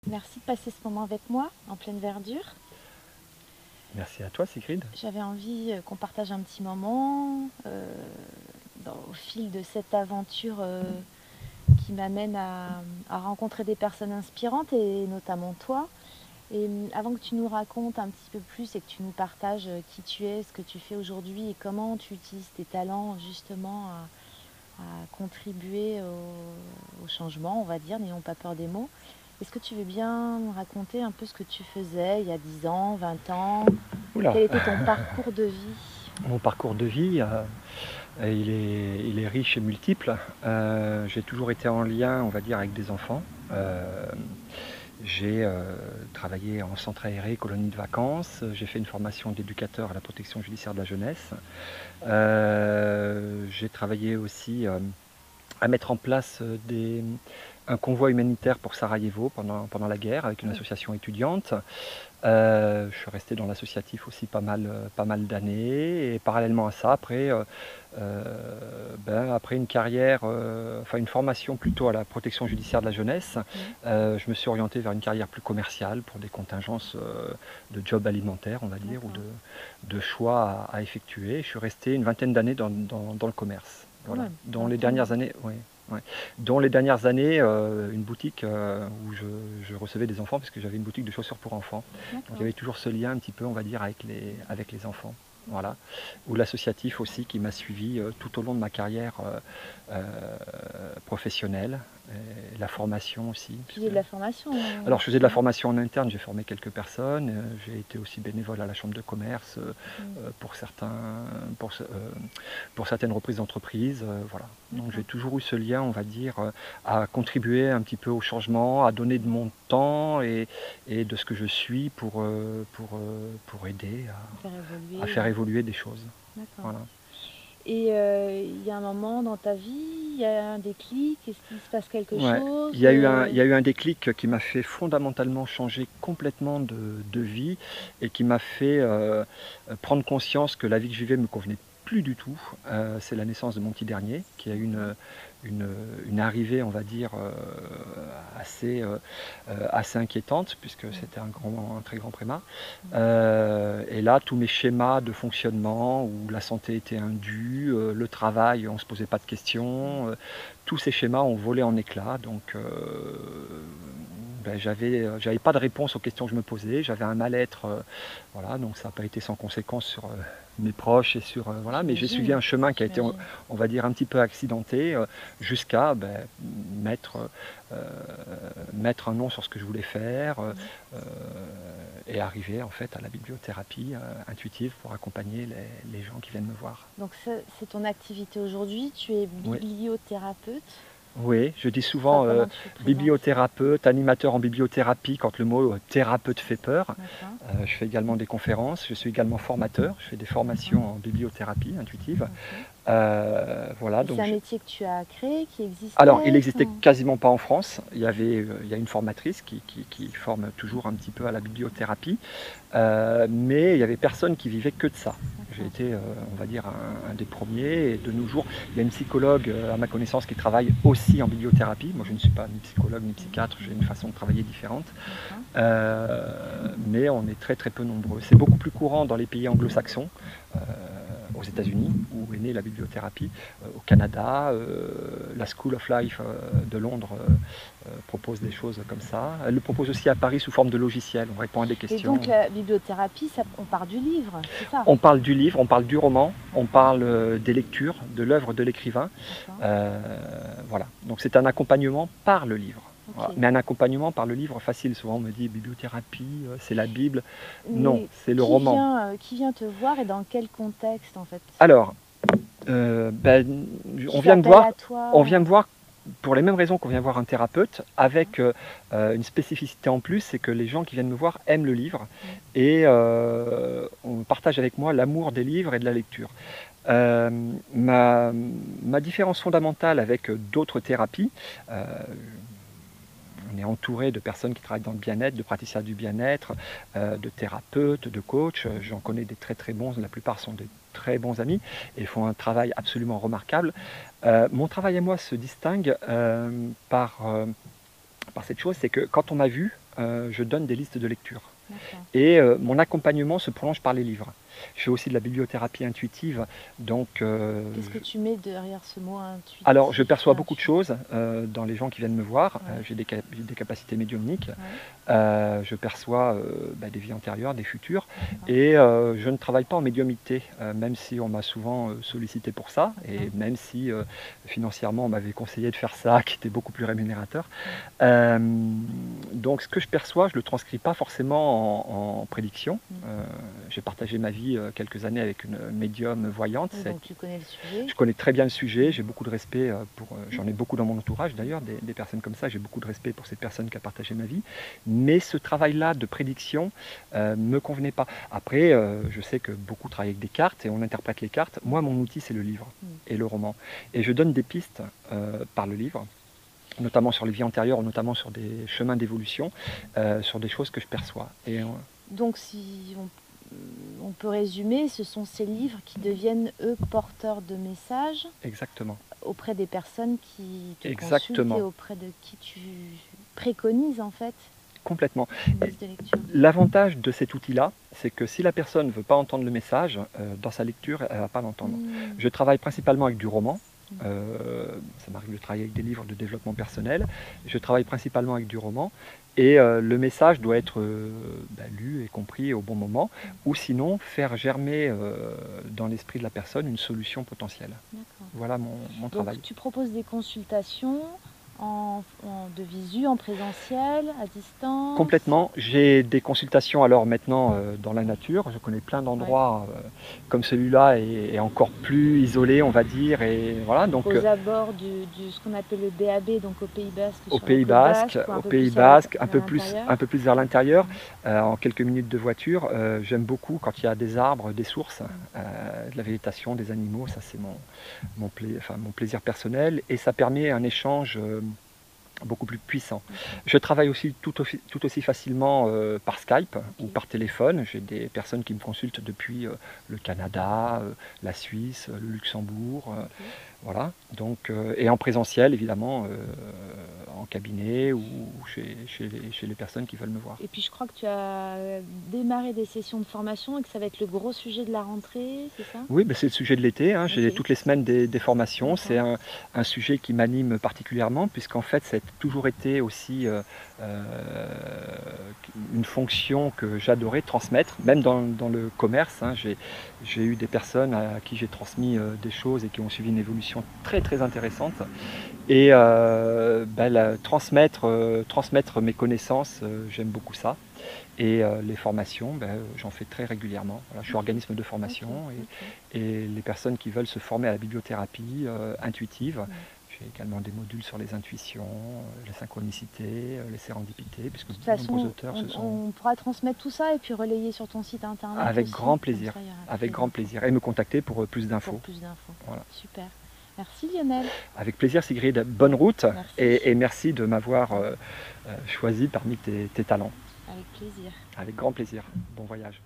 Merci de passer ce moment avec moi, en pleine verdure. Merci à toi, Sigrid. J'avais envie qu'on partage un petit moment au fil de cette aventure qui m'amène à rencontrer des personnes inspirantes et notamment toi. Et avant que tu nous racontes un petit peu plus et que tu nous partages qui tu es, ce que tu fais aujourd'hui et comment tu utilises tes talents justement à contribuer au changement, on va dire, n'ayons pas peur des mots. Est-ce que tu veux bien me raconter un peu ce que tu faisais il y a 10 ans, 20 ans? Oula, Quel était ton parcours de vie? mon parcours de vie, il est riche et multiple. J'ai toujours été en lien, on va dire, avec des enfants. J'ai travaillé en centre aéré, colonie de vacances. J'ai fait une formation d'éducateur à la protection judiciaire de la jeunesse. J'ai travaillé aussi à mettre en place un convoi humanitaire pour Sarajevo pendant la guerre avec une association étudiante. Je suis resté dans l'associatif aussi pas mal d'années et parallèlement à ça, après une carrière, enfin une formation plutôt à la protection judiciaire de la jeunesse, je me suis orienté vers une carrière plus commerciale pour des contingences de jobs alimentaires, on va dire, ou de choix à effectuer. Je suis resté une vingtaine d'années dans le commerce. Voilà. Ouais, Dans les dernières années, oui. Ouais. Dont les dernières années, une boutique où je recevais des enfants, parce que j'avais une boutique de chaussures pour enfants. Donc il y avait toujours ce lien un petit peu, on va dire, avec les enfants. Voilà. Ou l'associatif aussi qui m'a suivi tout au long de ma carrière professionnelle, et la formation aussi. Tu faisais de la formation Alors je faisais de la formation en interne, j'ai formé quelques personnes, j'ai été aussi bénévole à la chambre de commerce pour, pour certaines reprises d'entreprise. Voilà. Donc j'ai toujours eu ce lien, on va dire, à contribuer un petit peu au changement, à donner de mon temps et de ce que je suis pour aider à faire évoluer des choses. D'accord. Voilà. Et il y a un moment dans ta vie, il y a un déclic, est-ce qu'il se passe quelque Ouais. chose Il y a eu un déclic qui m'a fait fondamentalement changer complètement de vie et qui m'a fait prendre conscience que la vie que je vivais me convenait plus du tout. C'est la naissance de mon petit dernier qui a eu une arrivée, on va dire, assez, assez inquiétante puisque c'était un très grand prémat. Et là, tous mes schémas de fonctionnement où la santé était indue, le travail, on ne se posait pas de questions, tous ces schémas ont volé en éclats. Donc, j'avais pas de réponse aux questions que je me posais. J'avais un mal-être, voilà. Donc, ça n'a pas été sans conséquence sur mes proches et sur voilà. Mais j'ai suivi un chemin qui a été, on va dire, un petit peu accidenté jusqu'à mettre mettre un nom sur ce que je voulais faire et arriver en fait à la bibliothérapie intuitive pour accompagner les gens qui viennent me voir. Donc c'est ton activité aujourd'hui, tu es Oui. bibliothérapeute. Oui, je dis souvent bibliothérapeute, animateur en bibliothérapie quand le mot thérapeute fait peur. Je fais également des conférences, je suis également formateur, je fais des formations en bibliothérapie intuitive. Voilà, c'est un métier que tu as créé, qui existait? Alors, il n'existait quasiment pas en France. Il y a une formatrice qui forme toujours un petit peu à la bibliothérapie, mais il n'y avait personne qui vivait que de ça. J'ai été, on va dire, un des premiers. Et de nos jours, il y a une psychologue, à ma connaissance, qui travaille aussi en bibliothérapie. Moi, je ne suis pas ni psychologue ni psychiatre, j'ai une façon de travailler différente. Mais on est très très peu nombreux. C'est beaucoup plus courant dans les pays anglo-saxons, aux États-Unis, où est née la bibliothérapie, au Canada, la School of Life de Londres propose des choses comme ça. Elle le propose aussi à Paris sous forme de logiciel, on répond à des questions. Et donc la bibliothérapie, on parle du livre, c'est ça? On parle du livre, on parle du roman, on parle des lectures, de l'œuvre de l'écrivain. Voilà, donc c'est un accompagnement par le livre. Voilà. Mais un accompagnement par le livre facile, souvent on me dit bibliothérapie, c'est la Bible. Non, c'est le roman. Qui vient te voir et dans quel contexte en fait? Alors, on vient me voir pour les mêmes raisons qu'on vient voir un thérapeute, avec une spécificité en plus, c'est que les gens qui viennent me voir aiment le livre et on partage avec moi l'amour des livres et de la lecture. Ma différence fondamentale avec d'autres thérapies, on est entouré de personnes qui travaillent dans le bien-être, de praticiens du bien-être, de thérapeutes, de coachs. J'en connais des très très bons, la plupart sont des très bons amis et font un travail absolument remarquable. Mon travail à moi se distingue par cette chose, c'est que quand on m'a vu, je donne des listes de lecture. D'accord. Et mon accompagnement se prolonge par les livres. Je fais aussi de la bibliothérapie intuitive, donc Qu'est-ce que tu mets derrière ce mot intuitif? alors je perçois beaucoup de choses dans les gens qui viennent me voir. Ouais. J'ai des capacités médiumniques. Ouais, Je perçois des vies antérieures, des futures, d'accord. et je ne travaille pas en médiumnité, même si on m'a souvent sollicité pour ça, et même si financièrement on m'avait conseillé de faire ça, qui était beaucoup plus rémunérateur. Euh, donc ce que je perçois, je ne le transcris pas forcément en prédiction. J'ai partagé ma vie quelques années avec une médium voyante. Oui, donc tu connais le sujet. Je connais très bien le sujet, j'ai beaucoup de respect pour, j'en ai beaucoup dans mon entourage d'ailleurs, des personnes comme ça, j'ai beaucoup de respect pour cette personne qui a partagé ma vie, mais ce travail-là de prédiction me convenait pas. Après, je sais que beaucoup travaillent avec des cartes et on interprète les cartes. Moi, mon outil, c'est le livre et le roman. Et je donne des pistes par le livre, notamment sur les vies antérieures, notamment sur des chemins d'évolution, sur des choses que je perçois. Et, Donc si on peut résumer, ce sont ces livres qui deviennent, eux, porteurs de messages exactement. auprès des personnes qui te Exactement. consultent et auprès de qui tu préconises en fait Complètement. une liste de lecture. L'avantage de cet outil-là, c'est que si la personne ne veut pas entendre le message, dans sa lecture, elle ne va pas l'entendre. Je travaille principalement avec du roman. Ça m'arrive de travailler avec des livres de développement personnel. Je travaille principalement avec du roman. Et le message doit être lu et compris au bon moment, ou sinon faire germer dans l'esprit de la personne une solution potentielle. Voilà mon travail. Donc tu proposes des consultations de visu, en présentiel, à distance? Complètement. J'ai des consultations alors maintenant dans la nature. Je connais plein d'endroits comme celui-là et encore plus isolés, on va dire. Et voilà, donc, aux abords ce qu'on appelle le BAB, donc au Pays Basque. Au Pays Basque, un peu plus vers l'intérieur, en quelques minutes de voiture. J'aime beaucoup quand il y a des arbres, des sources, de la végétation, des animaux. Ça, c'est mon plaisir personnel, et ça permet un échange beaucoup plus puissant. Je travaille aussi tout aussi facilement par Skype ou par téléphone. J'ai des personnes qui me consultent depuis le Canada, la Suisse, le Luxembourg, voilà. Donc, et en présentiel évidemment, en cabinet ou chez les personnes qui veulent me voir. Et puis je crois que tu as démarré des sessions de formation et que ça va être le gros sujet de la rentrée, c'est ça? Oui, c'est le sujet de l'été, hein. J'ai toutes les semaines des formations. C'est un sujet qui m'anime particulièrement, puisqu'en fait ça a toujours été aussi une fonction que j'adorais transmettre, même dans le commerce, hein. J'ai eu des personnes à qui j'ai transmis des choses et qui ont suivi une évolution très très intéressante. Et transmettre mes connaissances, j'aime beaucoup ça. Et les formations, j'en fais très régulièrement. Voilà, je suis organisme de formation, et les personnes qui veulent se former à la bibliothérapie intuitive, j'ai également des modules sur les intuitions, les synchronicités, les sérendipités, puisque de toute façon, nombreux auteurs on pourra transmettre tout ça et puis relayer sur ton site internet. Avec aussi, grand plaisir, avec grand plaisir. Et me contacter pour plus d'infos. Voilà. Super. Merci Lionel. Avec plaisir Sigrid, bonne route. Merci. Et merci de m'avoir choisi parmi tes talents. Avec plaisir. Avec grand plaisir. Bon voyage.